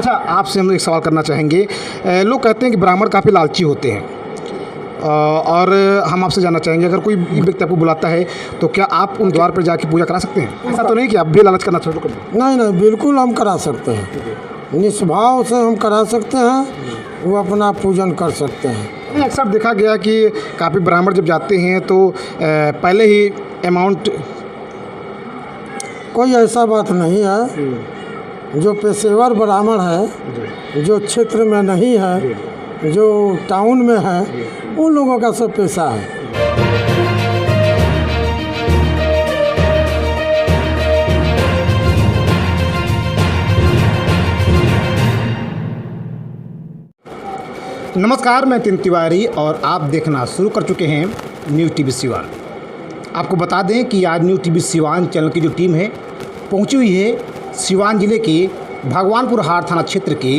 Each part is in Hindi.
अच्छा, आपसे हम एक सवाल करना चाहेंगे। लोग कहते हैं कि ब्राह्मण काफ़ी लालची होते हैं, और हम आपसे जानना चाहेंगे, अगर कोई व्यक्ति आपको बुलाता है तो क्या आप उन द्वार पर जाके पूजा करा सकते हैं? ऐसा तो नहीं कि आप भी लालच करना शुरू कर दें? नहीं नहीं, बिल्कुल हम करा सकते हैं, निष्भाव से हम करा सकते हैं, वो अपना पूजन कर सकते हैं। अक्सर देखा गया कि काफ़ी ब्राह्मण जब जाते हैं तो पहले ही अमाउंट। कोई ऐसा बात नहीं है। जो पेशेवर ब्राह्मण है, जो क्षेत्र में नहीं है, जो टाउन में है, उन लोगों का सब पैसा है। नमस्कार, मैं तिन तिवारी और आप देखना शुरू कर चुके हैं न्यूज़ टीवी सिवान। आपको बता दें कि आज न्यूज़ टीवी सिवान चैनल की जो टीम है पहुंची हुई है सिवान जिले के भगवानपुर हाट थाना क्षेत्र के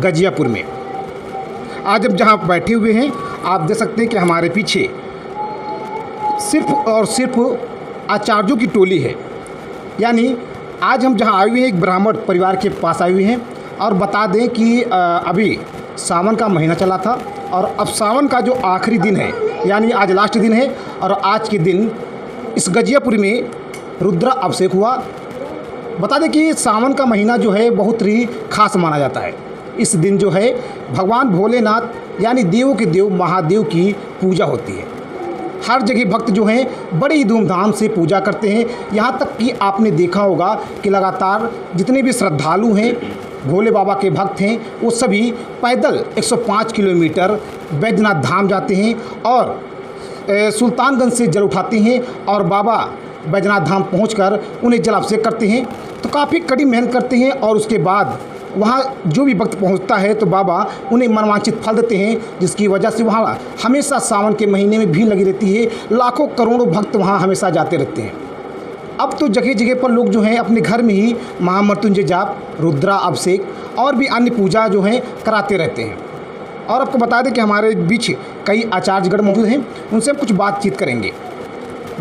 गजियापुर में। आज अब जहां बैठे हुए हैं आप देख सकते हैं कि हमारे पीछे सिर्फ और सिर्फ आचार्यों की टोली है। यानी आज हम जहां आए हुए हैं एक ब्राह्मण परिवार के पास आए हुए हैं, और बता दें कि अभी सावन का महीना चला था और अब सावन का जो आखिरी दिन है, यानी आज लास्ट दिन है, और आज के दिन इस गजियापुर में रुद्रा अभिषेक हुआ। बता दें कि सावन का महीना जो है बहुत ही खास माना जाता है। इस दिन जो है भगवान भोलेनाथ यानी देवों के देव महादेव की पूजा होती है। हर जगह भक्त जो हैं बड़ी धूमधाम से पूजा करते हैं। यहाँ तक कि आपने देखा होगा कि लगातार जितने भी श्रद्धालु हैं, भोले बाबा के भक्त हैं, वो सभी पैदल 105 किलोमीटर बैजनाथ धाम जाते हैं और सुल्तानगंज से जल उठाते हैं और बाबा बैजनाथ धाम पहुंचकर उन्हें जलाभिषेक करते हैं। तो काफ़ी कड़ी मेहनत करते हैं और उसके बाद वहाँ जो भी भक्त पहुँचता है तो बाबा उन्हें मनवांछित फल देते हैं, जिसकी वजह से वहाँ हमेशा सावन के महीने में भीड़ लगी रहती है। लाखों करोड़ों भक्त वहाँ हमेशा जाते रहते हैं। अब तो जगह जगह पर लोग जो हैं अपने घर में ही महामृत्युंजय जाप, रुद्रा अभिषेक और भी अन्य पूजा जो हैं कराते रहते हैं। और आपको बता दें कि हमारे बीच कई आचार्यगण मौजूद हैं, उनसे हम कुछ बातचीत करेंगे,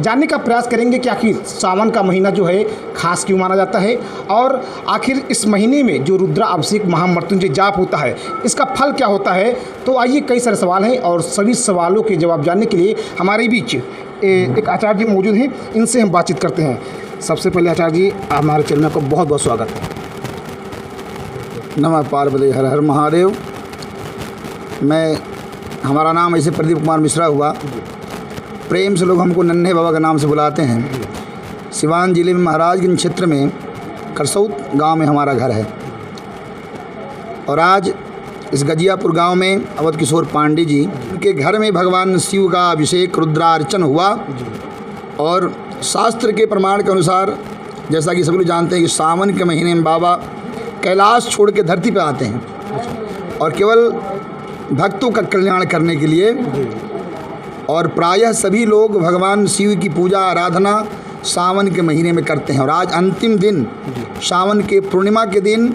जानने का प्रयास करेंगे कि आखिर सावन का महीना जो है खास क्यों माना जाता है, और आखिर इस महीने में जो रुद्रा अभिषेक महामृत्युंजय जाप होता है इसका फल क्या होता है। तो आइए, कई सारे सवाल हैं और सभी सवालों के जवाब जानने के लिए हमारे बीच एक आचार्य जी मौजूद हैं, इनसे हम बातचीत करते हैं। सबसे पहले आचार्य जी, हमारे चैनल में आपका बहुत बहुत स्वागत है। नमः पार्वती, हर हर महादेव। हमारा नाम ऐसे प्रदीप कुमार मिश्रा हुआ। प्रेम से लोग हमको नन्हे बाबा के नाम से बुलाते हैं। सिवान जिले में महाराजगंज क्षेत्र में करसौत गांव में हमारा घर है। और आज इस गजियापुर गांव में अवध किशोर पांडे जी के घर में भगवान शिव का अभिषेक रुद्रार्चन हुआ। और शास्त्र के प्रमाण के अनुसार, जैसा कि सभी लोग जानते हैं कि सावन के महीने में बाबा कैलाश छोड़ के धरती पर आते हैं और केवल भक्तों का कल्याण करने के लिए। और प्रायः सभी लोग भगवान शिव की पूजा आराधना सावन के महीने में करते हैं। और आज अंतिम दिन, सावन के पूर्णिमा के दिन,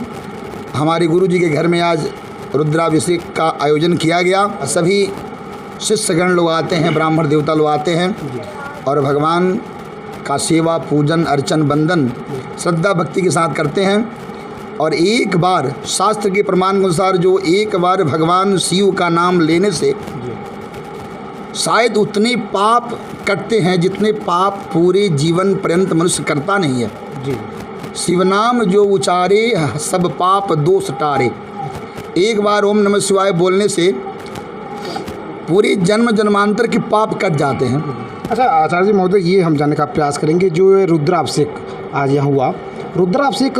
हमारे गुरु जी के घर में आज रुद्राभिषेक का आयोजन किया गया। सभी शिष्यगण लोग आते हैं, ब्राह्मण देवता लोग आते हैं और भगवान का सेवा, पूजन, अर्चन, वंदन श्रद्धा भक्ति के साथ करते हैं। और एक बार शास्त्र के प्रमाण के अनुसार जो एक बार भगवान शिव का नाम लेने से शायद उतने पाप कटते हैं जितने पाप पूरे जीवन पर्यंत मनुष्य करता नहीं है जी। शिवनाम जो उचारे सब पाप दोष टारे। एक बार ओम नमः शिवाय बोलने से पूरे जन्म जन्मांतर के पाप कट जाते हैं। अच्छा आचार्य जी महोदय, ये हम जानने का प्रयास करेंगे, जो रुद्राभिषेक आज यहाँ हुआ, रुद्राभिषेक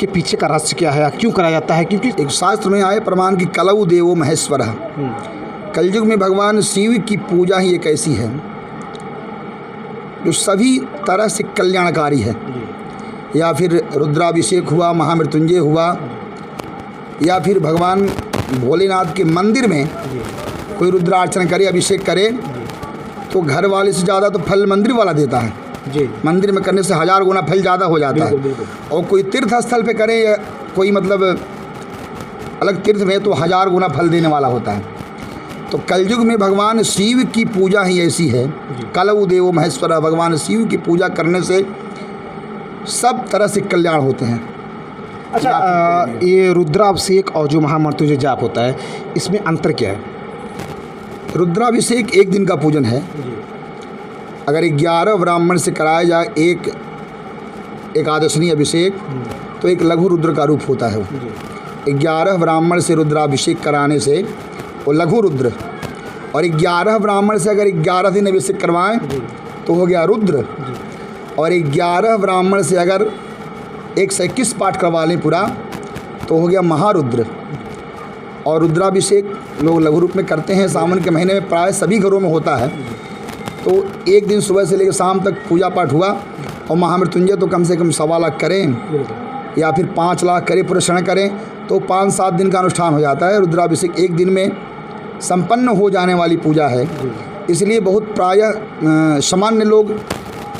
के पीछे का रहस्य क्या है, क्यों कराया जाता है? क्योंकि एक शास्त्र में आए प्रमाण की कलऊ देवो महेश्वर। कलयुग में भगवान शिव की पूजा ही एक ऐसी है जो सभी तरह से कल्याणकारी है। या फिर रुद्राभिषेक हुआ, महामृत्युंजय हुआ, या फिर भगवान भोलेनाथ के मंदिर में कोई रुद्रार्चना करे, अभिषेक करे, तो घर वाले से ज़्यादा तो फल मंदिर वाला देता है जी। मंदिर में करने से 1000 गुना फल ज़्यादा हो जाता है। और कोई तीर्थ स्थल पे करे या कोई मतलब अलग तीर्थ में, तो 1000 गुना फल देने वाला होता है। तो कलयुग में भगवान शिव की पूजा ही ऐसी है, कलऊ देवो महेश्वर। भगवान शिव की पूजा करने से सब तरह से कल्याण होते हैं। अच्छा, ये रुद्राभिषेक और जो महामृत्युंजय जाप होता है, इसमें अंतर क्या है? रुद्राभिषेक एक दिन का पूजन है। अगर 11 ब्राह्मण से कराया जाए एक एकादशनी अभिषेक तो एक लघु रुद्र का रूप होता है। 11 ब्राह्मण से रुद्राभिषेक कराने से वो लघु रुद्र, और 11 ब्राह्मण से अगर 11 दिन अभिषेक करवाएं तो हो गया रुद्र, और 11 ब्राह्मण से अगर 121 पाठ करवा लें पूरा तो हो गया महारुद्र। और रुद्राभिषेक लोग लघु रूप में करते हैं। सावन के महीने में प्राय सभी घरों में होता है। तो एक दिन सुबह से लेकर शाम तक पूजा पाठ हुआ, और महामृत्युंजय तो कम से कम 1.25 लाख करें या फिर 5 लाख करें, पुरस्कार करें तो 5-7 दिन का अनुष्ठान हो जाता है। रुद्राभिषेक एक दिन में संपन्न हो जाने वाली पूजा है, इसलिए बहुत प्रायः सामान्य लोग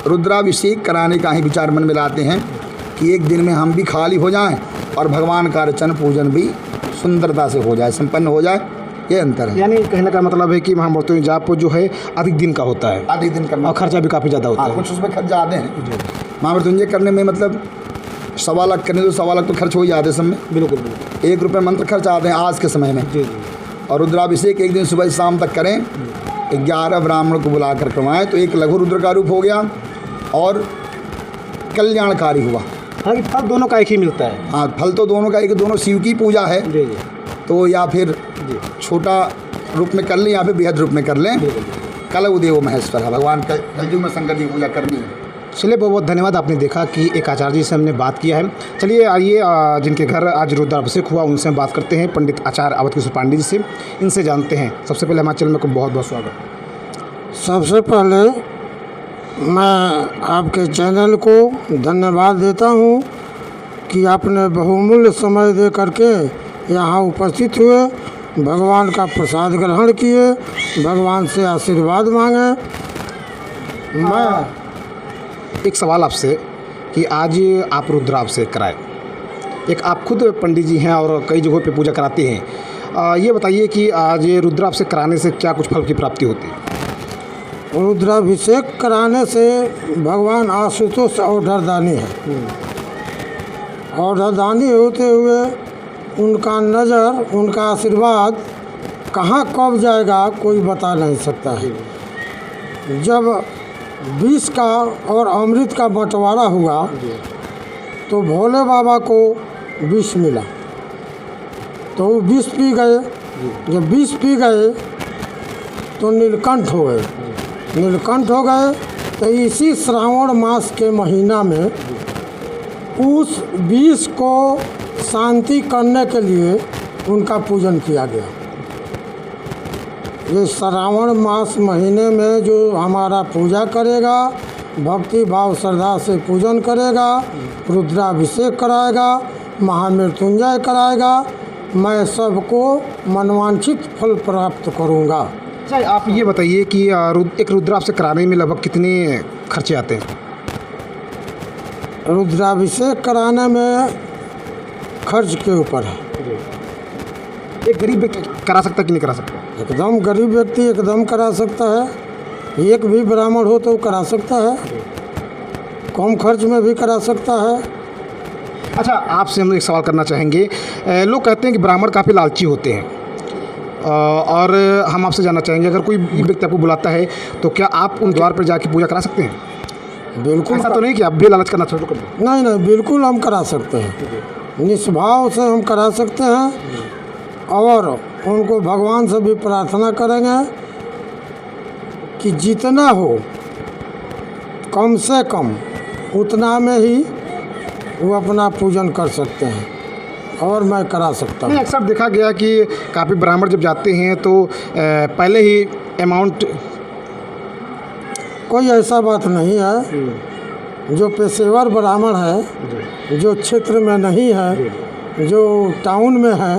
रुद्राभिषेक कराने का ही विचार मन में लाते हैं कि एक दिन में हम भी खाली हो जाएं और भगवान का अर्चन पूजन भी सुंदरता से हो जाए, संपन्न हो जाए। ये अंतर है। यानी कहने का मतलब है कि महामृत्युंजय जाप जो है अधिक दिन का होता है, अधिक दिन करना और खर्चा भी काफ़ी ज़्यादा होता है। कुछ उसमें खर्च ज़्यादा है। महामृत्युंजय करने में मतलब 1.25 लाख करने तो 1.25 लाख तो खर्च हो ही जाते हैं सब में। बिल्कुल 1 रुपये मंत्र खर्च आते हैं आज के समय में। जी। और रुद्राभिषेक एक दिन सुबह से शाम तक करें, 11 ब्राह्मणों को बुला कर करवाएं तो एक लघु रुद्र का रूप हो गया और कल्याणकारी हुआ। हालांकि फल दोनों का एक ही मिलता है। हाँ, फल तो दोनों का एक, दोनों शिव की पूजा है। जी। तो या फिर छोटा रूप में कर लें या फिर बृहद रूप में कर लें। कलौ देवो महेश्वर है, भगवान का कलयुग में शंकर जी की पूजा करनी है। चलिए, बहुत बहुत धन्यवाद। आपने देखा कि एक आचार्य जी से हमने बात किया है। चलिए आइए, जिनके घर आज रुद्राभिषेक हुआ उनसे हम बात करते हैं, पंडित आचार्य अवध किशोर पांडे जी से। इनसे जानते हैं। सबसे पहले हमारे चैनल में को बहुत बहुत स्वागत। सबसे पहले मैं आपके चैनल को धन्यवाद देता हूँ कि आपने बहुमूल्य समय दे करके यहाँ उपस्थित हुए, भगवान का प्रसाद ग्रहण किए, भगवान से आशीर्वाद मांगे। मैं एक सवाल आपसे कि आज आप रुद्राभिषेक कराए, एक आप खुद पंडित जी हैं और कई जगहों पे पूजा कराते हैं, ये बताइए कि आज ये रुद्राभिषेक कराने से क्या कुछ फल की प्राप्ति होती है? रुद्राभिषेक कराने से भगवान आशुतोष औढ़रदानी है। औढ़रदानी होते हुए उनका नज़र, उनका आशीर्वाद कहाँ कब जाएगा कोई बता नहीं सकता है। जब विष का और अमृत का बंटवारा हुआ तो भोले बाबा को विष मिला, तो वो विष पी गए। जब विष पी गए तो नीलकंठ हो गए। नीलकंठ हो गए तो इसी श्रावण मास के महीना में उस विष को शांति करने के लिए उनका पूजन किया गया। ये श्रावण मास महीने में जो हमारा पूजा करेगा, भक्ति भाव श्रद्धा से पूजन करेगा, रुद्राभिषेक कराएगा, महामृत्युंजय कराएगा, मैं सबको मनवांछित फल प्राप्त करूंगा। अच्छा, आप ये बताइए कि एक रुद्राभिषेक कराने में लगभग कितने खर्चे आते हैं? रुद्राभिषेक कराने में खर्च के ऊपर है। एक गरीब व्यक्ति करा सकता कि नहीं करा सकता? एकदम गरीब व्यक्ति एकदम करा सकता है। एक भी ब्राह्मण हो तो करा सकता है, कम खर्च में भी करा सकता है। अच्छा, आपसे हम एक सवाल करना चाहेंगे। लोग कहते हैं कि ब्राह्मण काफ़ी लालची होते हैं, और हम आपसे जानना चाहेंगे, अगर कोई व्यक्ति आपको बुलाता है तो क्या आप उन द्वार पर जाके पूजा करा सकते हैं? बिल्कुल। ऐसा तो नहीं कि आप भी लालच करना शुरू कर दें? नहीं नहीं, बिल्कुल हम करा सकते हैं, निष्भाव से हम करा सकते हैं। और उनको भगवान से भी प्रार्थना करेंगे कि जितना हो कम से कम उतना में ही वो अपना पूजन कर सकते हैं, और मैं करा सकता हूँ। नहीं, अक्सर देखा गया कि काफ़ी ब्राह्मण जब जाते हैं तो पहले ही अमाउंट। कोई ऐसा बात नहीं है। जो पेशेवर ब्राह्मण है, जो क्षेत्र में नहीं है, जो टाउन में है,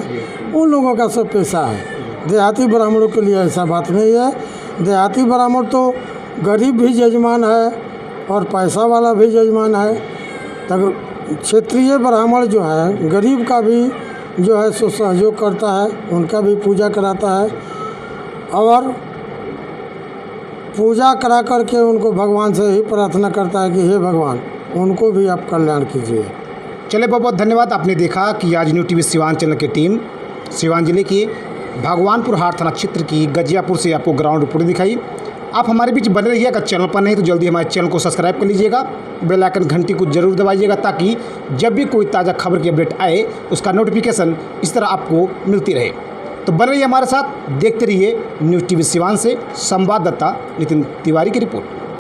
उन लोगों का सब पैसा है। देहाती ब्राह्मणों के लिए ऐसा बात नहीं है। देहाती ब्राह्मण तो गरीब भी जजमान है और पैसा वाला भी जजमान है। तब क्षेत्रीय ब्राह्मण जो है, गरीब का भी जो है सो सहयोग करता है, उनका भी पूजा कराता है, और पूजा करा करके उनको भगवान से ही प्रार्थना करता है कि हे भगवान, उनको भी आप कल्याण कीजिए। चले, बहुत बहुत धन्यवाद। आपने देखा कि आज न्यू टीवी सिवान चैनल की टीम सिवान जिले के भगवानपुर हाट थाना क्षेत्र की गजियापुर से आपको ग्राउंड रिपोर्ट दिखाई। आप हमारे बीच बने रहिए। अगर चैनल पर नहीं तो जल्दी हमारे चैनल को सब्सक्राइब कर लीजिएगा, बेल आइकन घंटी को जरूर दबाइएगा, ताकि जब भी कोई ताज़ा खबर की अपडेट आए उसका नोटिफिकेशन इस तरह आपको मिलती रहे। तो बने रहिए हमारे साथ, देखते रहिए न्यूज़ टीवी सिवान से। संवाददाता नितिन तिवारी की रिपोर्ट।